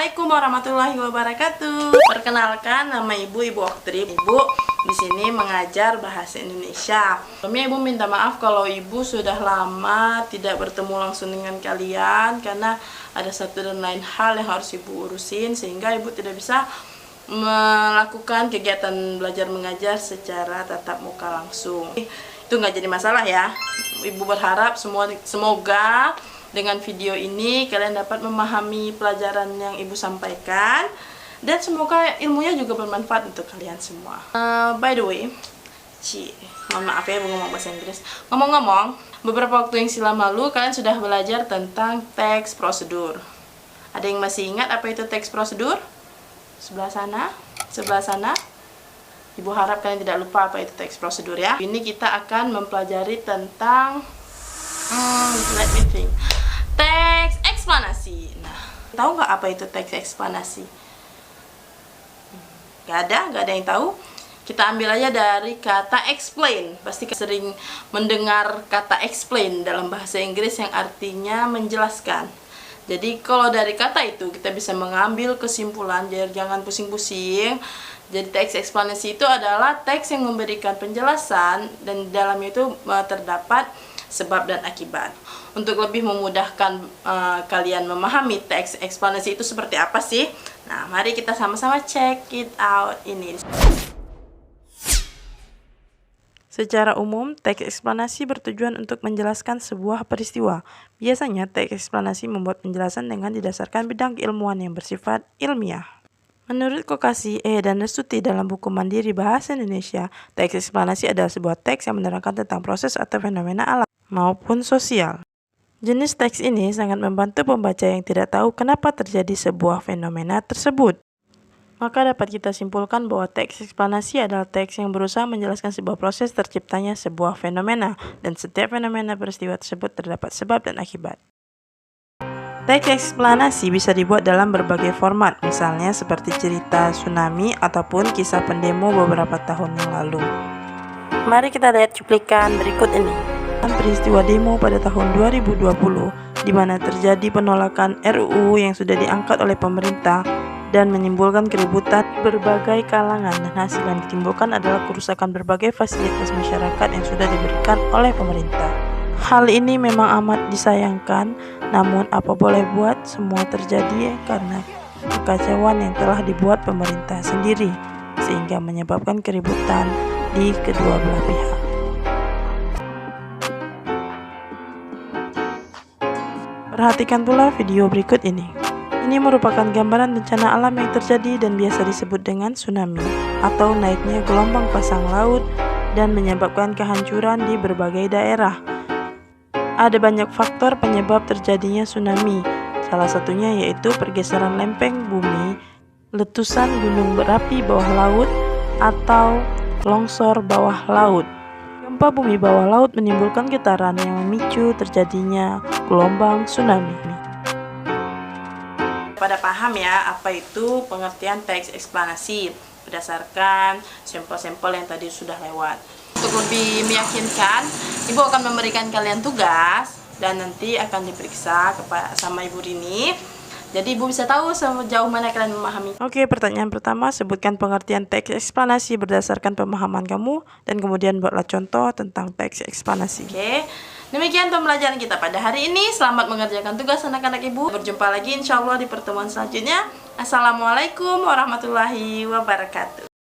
Assalamualaikum warahmatullahi wabarakatuh. Perkenalkan, nama Ibu Oktri. Ibu di sini mengajar bahasa Indonesia. Sebelumnya Ibu minta maaf kalau Ibu sudah lama tidak bertemu langsung dengan kalian karena ada satu dan lain hal yang harus Ibu urusin sehingga Ibu tidak bisa melakukan kegiatan belajar mengajar secara tatap muka langsung. Itu nggak jadi masalah ya. Ibu berharap semoga dengan video ini kalian dapat memahami pelajaran yang Ibu sampaikan dan semoga ilmunya juga bermanfaat untuk kalian semua. By the way, mohon maaf ya Ibu ngomong bahasa Inggris. Ngomong-ngomong, beberapa waktu yang silam lalu kalian sudah belajar tentang teks prosedur. Ada yang masih ingat apa itu teks prosedur? Sebelah sana. Ibu harap kalian tidak lupa apa itu teks prosedur ya. Ini kita akan mempelajari tentang let me think. Teks eksplanasi. Nah, tahu nggak apa itu teks eksplanasi? Nggak ada yang tahu. Kita ambil aja dari kata explain. Pasti sering mendengar kata explain dalam bahasa Inggris yang artinya menjelaskan. Jadi kalau dari kata itu kita bisa mengambil kesimpulan, jadi jangan pusing-pusing. Jadi teks eksplanasi itu adalah teks yang memberikan penjelasan dan di dalamnya itu terdapat sebab dan akibat. Untuk lebih memudahkan kalian memahami teks eksplanasi itu seperti apa sih? Nah, mari kita sama-sama check it out ini. Secara umum, teks eksplanasi bertujuan untuk menjelaskan sebuah peristiwa. Biasanya, teks eksplanasi membuat penjelasan dengan didasarkan bidang keilmuan yang bersifat ilmiah. Menurut Kokasi, dan Restuti dalam buku Mandiri Bahasa Indonesia, teks eksplanasi adalah sebuah teks yang menerangkan tentang proses atau fenomena alam maupun sosial. Jenis teks ini sangat membantu pembaca yang tidak tahu kenapa terjadi sebuah fenomena tersebut. Maka dapat kita simpulkan bahwa teks eksplanasi adalah teks yang berusaha menjelaskan sebuah proses terciptanya sebuah fenomena, dan setiap fenomena peristiwa tersebut terdapat sebab dan akibat. Teks eksplanasi bisa dibuat dalam berbagai format, misalnya seperti cerita tsunami ataupun kisah pendemo beberapa tahun yang lalu. Mari kita lihat cuplikan berikut ini. Peristiwa demo pada tahun 2020, di mana terjadi penolakan RUU yang sudah diangkat oleh pemerintah dan menimbulkan keributan berbagai kalangan, dan hasil yang ditimbulkan adalah kerusakan berbagai fasilitas masyarakat yang sudah diberikan oleh pemerintah. Hal ini memang amat disayangkan, namun apa boleh buat, semua terjadi karena kekacauan yang telah dibuat pemerintah sendiri, sehingga menyebabkan keributan di kedua belah pihak. Perhatikan pula video berikut ini. Ini merupakan gambaran bencana alam yang terjadi dan biasa disebut dengan tsunami atau naiknya gelombang pasang laut dan menyebabkan kehancuran di berbagai daerah. Ada banyak faktor penyebab terjadinya tsunami. Salah satunya yaitu pergeseran lempeng bumi, letusan gunung berapi bawah laut, atau longsor bawah laut. Gempa bumi bawah laut menimbulkan getaran yang memicu terjadinya gelombang tsunami. Pada paham ya apa itu pengertian teks eksplanasi berdasarkan sampel-sampel yang tadi sudah lewat. Untuk lebih meyakinkan, Ibu akan memberikan kalian tugas dan nanti akan diperiksa sama Ibu Rini. Jadi Ibu bisa tahu sejauh mana kalian memahami. Oke, pertanyaan pertama, sebutkan pengertian teks eksplanasi berdasarkan pemahaman kamu dan kemudian buatlah contoh tentang teks eksplanasi. Oke, demikian pembelajaran kita pada hari ini. Selamat mengerjakan tugas anak-anak Ibu. Berjumpa lagi insya Allah di pertemuan selanjutnya. Assalamualaikum warahmatullahi wabarakatuh.